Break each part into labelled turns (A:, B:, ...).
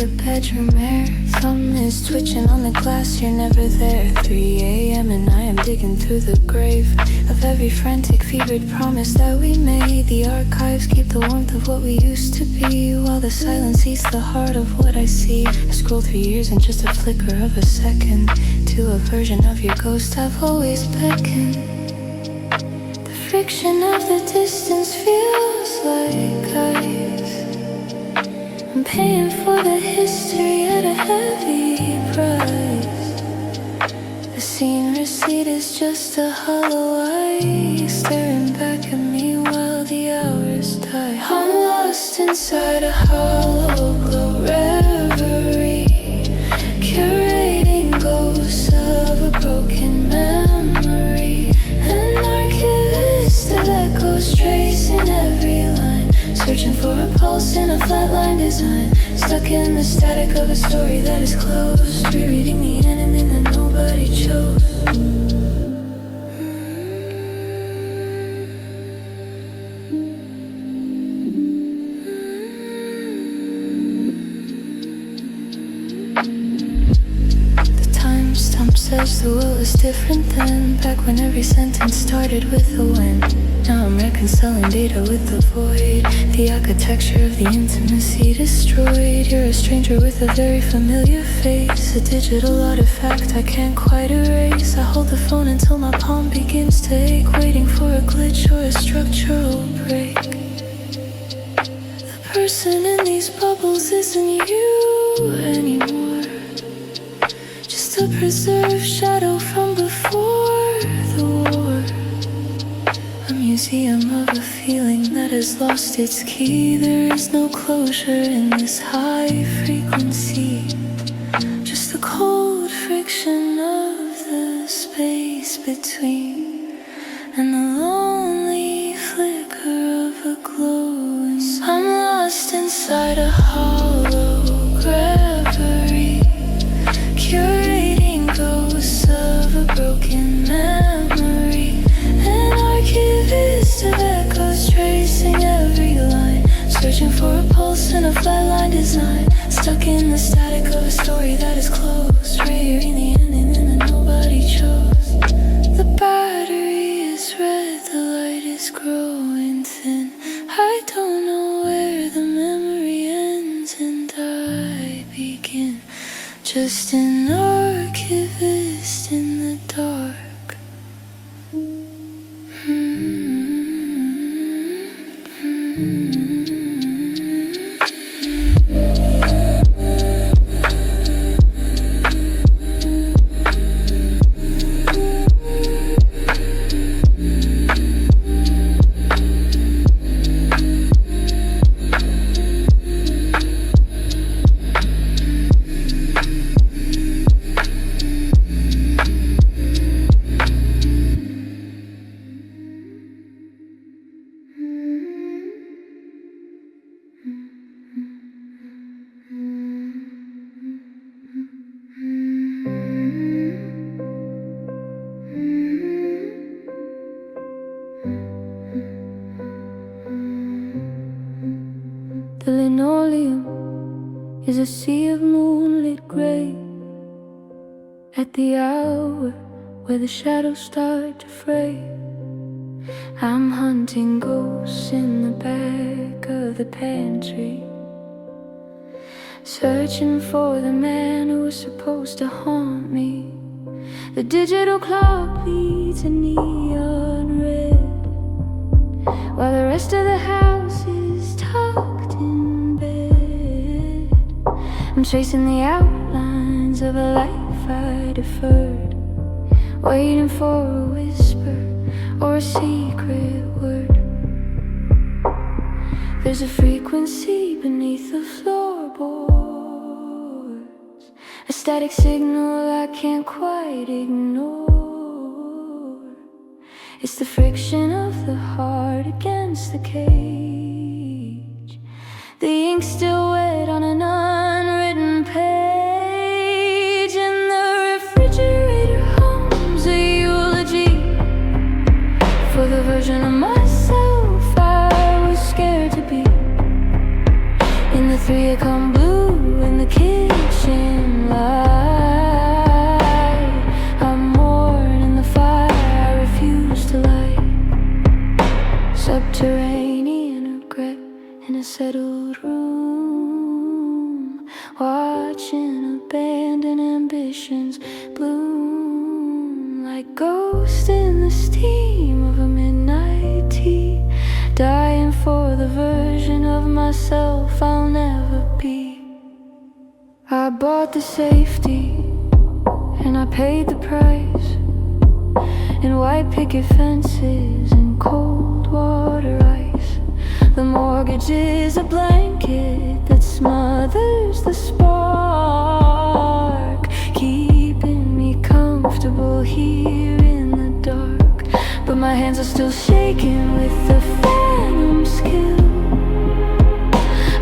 A: the bedroom air. Thumb is twitching on the glass, you're never there. 3 a.m. and I am digging through the grave of every frantic, fevered promise that we made. The archives keep the warmth of what we used to be, while the silence eats the heart of what I see. I scroll through years in just a flicker of a second, to a version of your ghost I've always beckoned. The friction of the distance feels like ice. I'm paying for the history at a heavy price. The scene receipt is just a hollow eye, staring back at me while the hours die. I'm lost inside a hollow glow reverie, curating ghosts of a broken memory. An archivist of echoes tracing every line, searching for a pulse in a flatline design. Stuck in the static of a story that is closed, rereading the ending that nobody chose. The timestamp says the world is different then, back when every sentence started with a when. Now I'm reconciling data with the void, the architecture of the intimacy destroyed. You're a stranger with a very familiar face, a digital artifact I can't quite erase. I hold the phone until my palm begins to ache, waiting for a glitch or a structural break. The person in these bubbles isn't you anymore, just a preserved shadow from before the war. A museum of a feeling that has lost its key. There is no closure in this high frequency, just the cold friction of the space between, and the lonely flicker of a glow. I'm lost inside a hollow reverie, curating ghosts of a broken memory. An archivist of echoes tracing every line, searching for a pulse in a flatline design. Stuck in the static of a story that is closed, rereading the ending that nobody chose. The battery is red, the light is growing thin. I don't know where the memory ends and I begin, just an archivist in the dark. The linoleum is a sea of moonlit gray, at the hour where the shadows start to fray. I'm hunting ghosts in the back of the pantry, searching for the man who was supposed to haunt me. The digital clock beats a neon red, while the rest of the house is tucked in bed. I'm chasing the outlines of a life I deferred, waiting for a whisper or a secret word. There's a frequency beneath the floorboards, a static signal I can't quite ignore. It's the friction of the heart against the cage, the ink still wet on an unwritten page, and the refrigerator hums a eulogy for the version of myself I was scared to be. In the 3 o'clock blue and the kitchen light. I'm mourning in the fire I refuse to light. Subterranean regret in a settled room, watching abandoned ambitions bloom like ghosts in the steam of a midnight tea, dying for the version of myself I'll never be. I bought the safety and I paid the price in white picket fences and cold water ice. The mortgage is a blanket that smothers the spark, keeping me comfortable here in the dark. But my hands are still shaking with the phantom skill,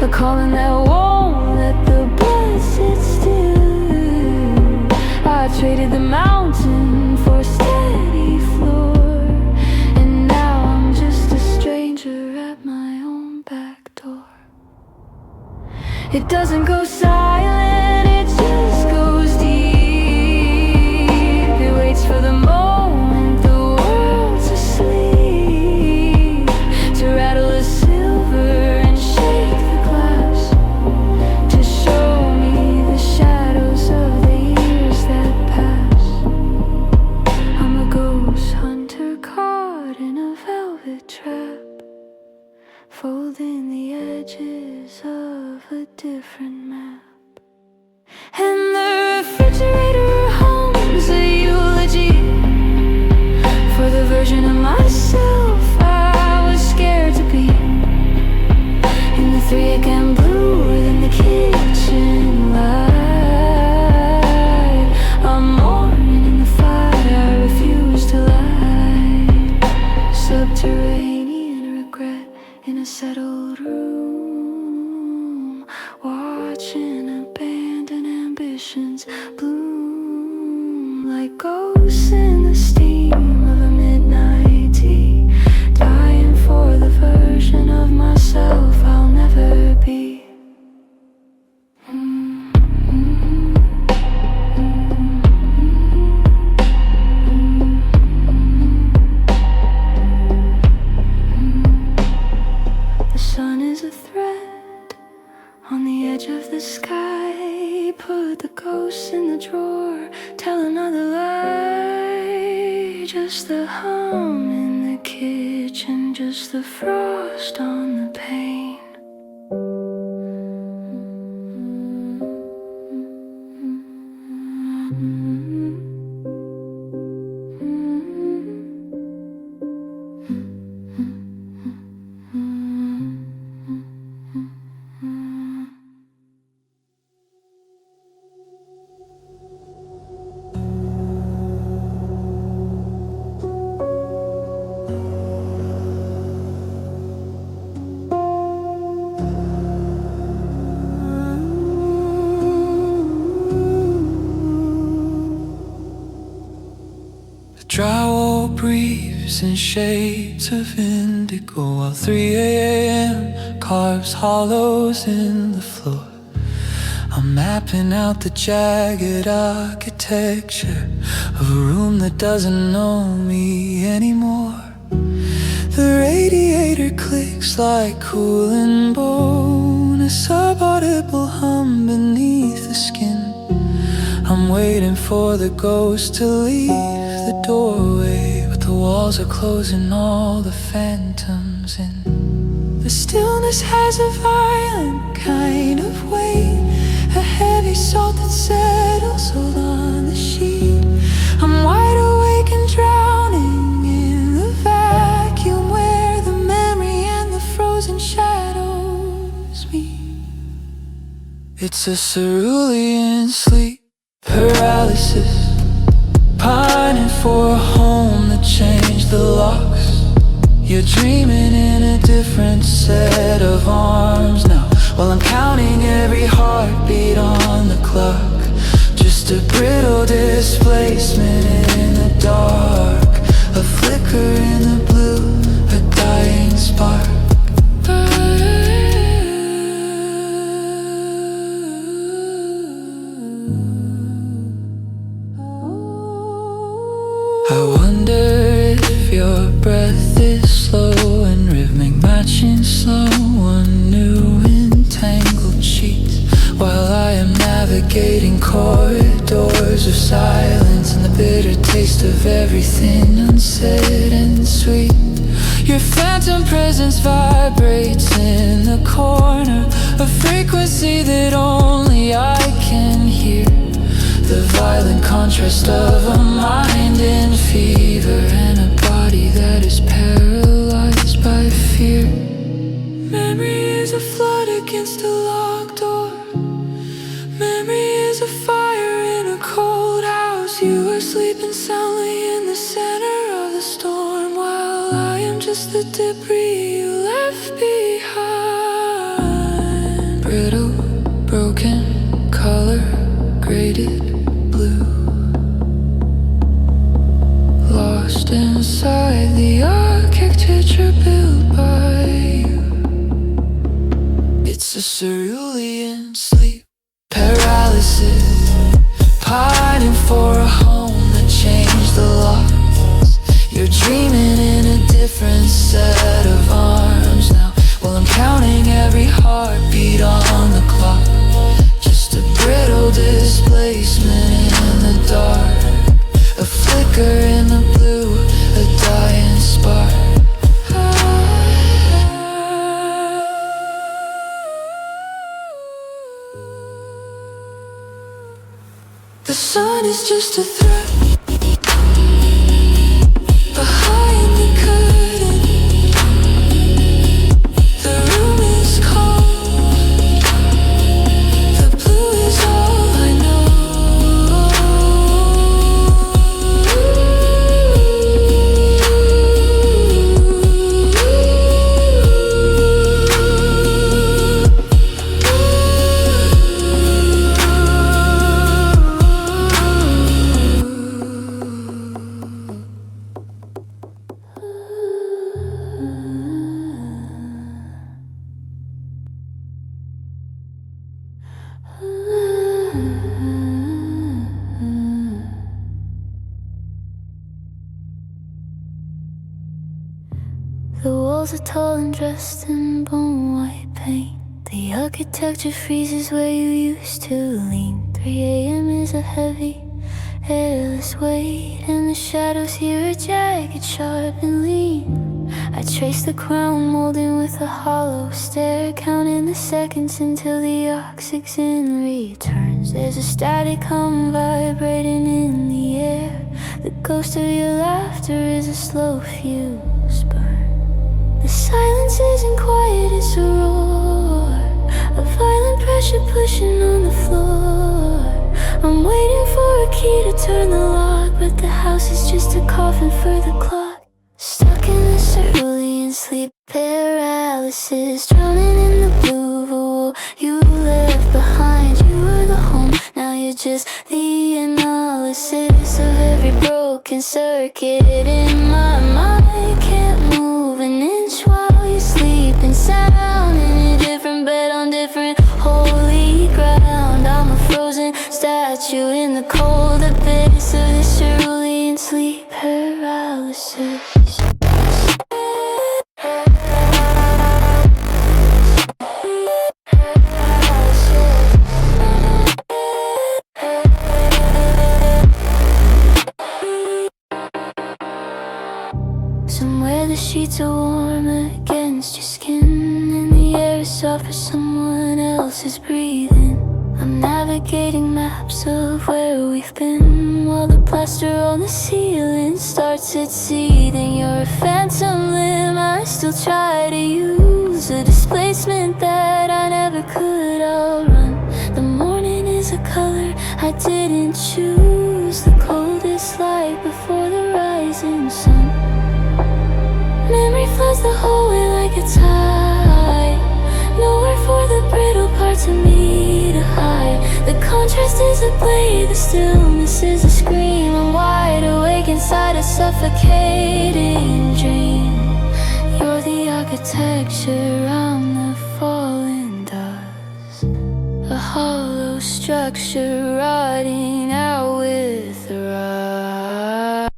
A: a calling that won't let the blood sit still. I traded the mountain for a steady floor, and now I'm just a stranger at my own back door. It doesn't go silent, it just goes deep. It waits for the moment the world's asleep to rattle a silver and shake the glass, to show me the shadows of the years that pass. I'm a ghost hunter caught in a velvet trap, folding the edges of a different map. And the refrigerator hums a eulogy for the version of myself I was scared to be. In the 3 a.m. blue in the kitchen light, I'm mourning in the fire I refuse to light. Subterranean regret in a settled room, watching abandoned ambitions bloom like ghosts in the steam of a midnight tea, dying for the version of myself I'll never be. The sun is a thread on the edge of the sky. Put the ghosts in the drawer, tell another lie. Just the hum in the kitchen, just the frost on the pane.
B: Drywall breathes in shades of indigo, while 3 a.m. carves hollows in the floor. I'm mapping out the jagged architecture of a room that doesn't know me anymore. The radiator clicks like cooling bone, a subaudible hum beneath the skin. I'm waiting for the ghost to leave the doorway, but the walls are closing all the phantoms in. The stillness has a violent kind of weight, a heavy salt that settles on the sheet. I'm wide awake and drowning in the vacuum where the memory and the frozen shadows meet. It's a cerulean sleep paralysis, pining for a home that changed the locks. You're dreaming in a different set of arms now, while I'm counting every heartbeat on the clock. Just a brittle displacement in the dark, a flicker in the blue, a dying spark. I wonder if your breath is slow and rhythmic, matching someone new in tangled sheets, while I am navigating corridors of silence and the bitter taste of everything unsaid and sweet. Your phantom presence vibrates in the corner, a frequency that only I can hear. The violent contrast of a mind in fever and a body that is paralyzed by fear. Memory is a flood against a locked door. Memory is a fire in a cold house. You are sleeping soundly in the center of the storm, while I am just the debris you left behind. Brittle, broken, color graded blue, lost inside the architecture built by you. It's a cerulean sleep paralysis, pining for a home that changed the locks. You're dreaming in a different set of arms now, while I'm counting every heartbeat on the clock. Just a brittle displacement in the dark, a flicker in the blue, a dying spark. The sun is just a threat behind the curtain. The room is cold, the blue is all I know. The walls are tall and dressed in bone white paint. The architecture freezes where you used to lean. 3 a.m. is a heavy, airless weight, and the shadows here are jagged, sharp and lean. I trace the crown molding with a hollow stare, counting the seconds until the oxygen returns. There's a static hum vibrating in the air. The ghost of your laughter is a slow fuse burn. The silence isn't quiet, it's a roar, a violent pressure pushing on the floor. I'm waiting for a key to turn the lock, but the house is just a coffin for the clock. Stuck in the cerulean sleep paralysis, drowning in the blue of a wall you left behind. You were the home, now you're just the analysis of every broken circuit in my mind. Can't move an inch while you're sleeping, sound in a different bed on different holy ground. I'm a frozen statue in the cold abyss of this cerulean sleep paralysis. Somewhere the sheets are warm against your skin, and the air is soft for someone else's breathing. I'm navigating maps of where we've been, while the plaster on the ceiling starts its seething. You're a phantom limb I still try to use, a displacement that I never could outrun. The morning is a color I didn't choose, the coldest light before the rising sun. Memory floods the hallway like a tide, nowhere for the brittle parts of me to hide. The contrast is a blade, the stillness is a scream. I'm wide awake inside a suffocating dream. You're the architecture, I'm the falling dust, a hollow structure rotting out with rust.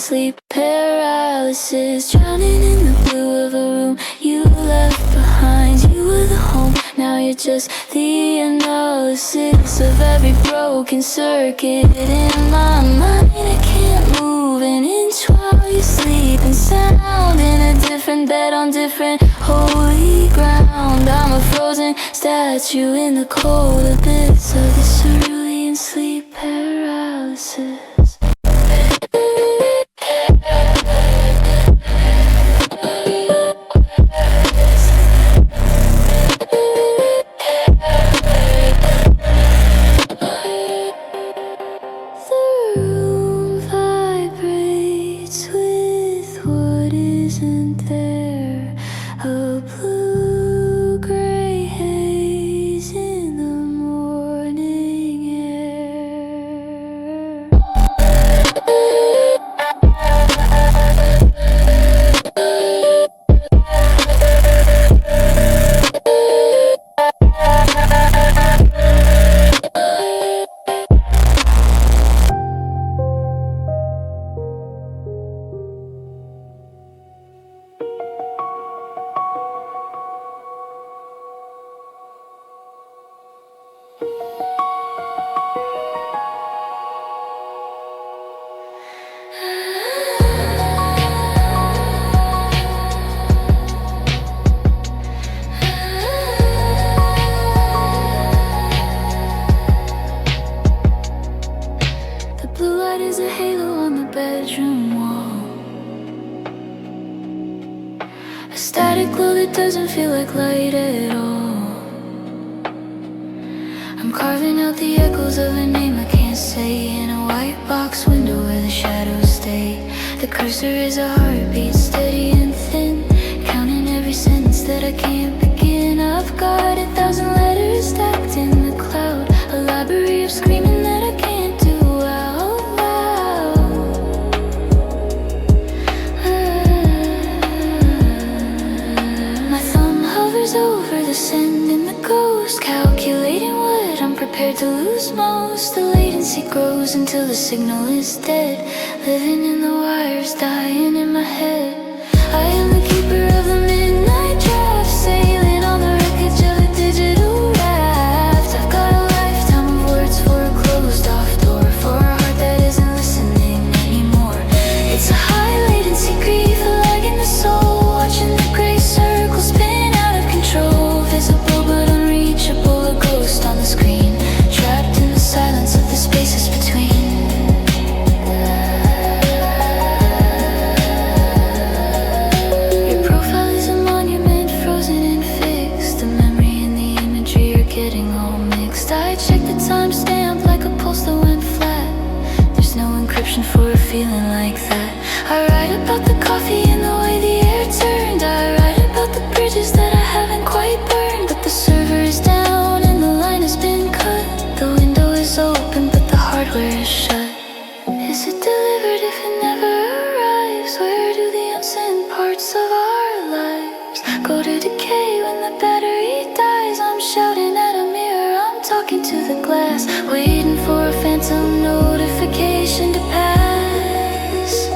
A: sleep paralysis, drowning in the blue of a room you left behind. You were the home, now you're just the analysis of every broken circuit in my mind. I can't move an inch while you sleep and sound in a different bed on different holy ground. I'm a frozen statue in the cold abyss of this cerulean sleep paralysis. Doesn't feel like light at all. I'm carving out the echoes of a name I can't say in a white box window where the shadows stay. The cursor is a heartbeat, steady and thin, counting every sentence that I can't begin. I've got 1,000 letters stacked in the cloud, a library of screaming that I can't do out loud. My thumb hovers over the send and the ghost, calculating what I'm prepared to lose most. The latency grows until the signal is dead, living in the wires, dying in my head. I am the keeper of the midnight draft, sailing on the wreckage of a digital raft. I've got a lifetime of words for a closed off door, for a heart that isn't listening anymore. It's a high latency grief, a lag in the soul, watching the gray circle spin out of control. Visible but unreachable, a ghost on the screen, trapped in the silence of the spaces between. Your profile is a monument, frozen and fixed. The memory and the imagery are getting all mixed. I check the timestamp like a pulse that went flat. There's no encryption for a feeling like that. I write about the coffee and the way the air turned. I write about the bridges that I haven't quite burned. But the server is down and the line has been cut. The window is open but the hardware is shut. Is it delivered if it never arrives? Where do the unsent parts of our lives go to decay when the battery dies? I'm shouting at a mirror, I'm talking to the glass, waiting for a phantom notification to pass.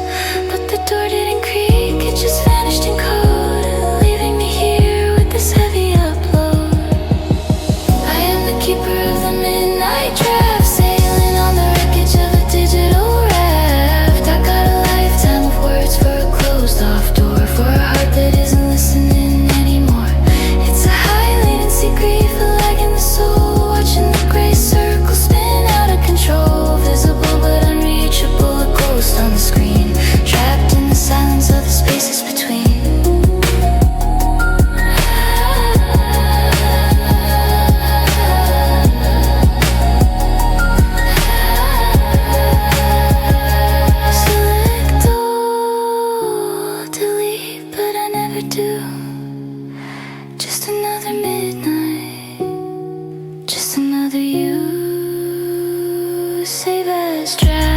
A: But the door didn't creak, it just vanished in code, leaving me here with this heavy upload. I am the keeper of the midnight draft, sailing on the wreckage of a digital raft. I got a lifetime of words for a closed off door, for a heart that isn't listening anymore. It's a high latency grief, a lag in the soul, watching the gray circle spin out of control. Visible but unreachable, a ghost on the screen, trapped in the silence of the spaces between. Select all, delete, but I never do. Just another midnight, just another you. Save as draft.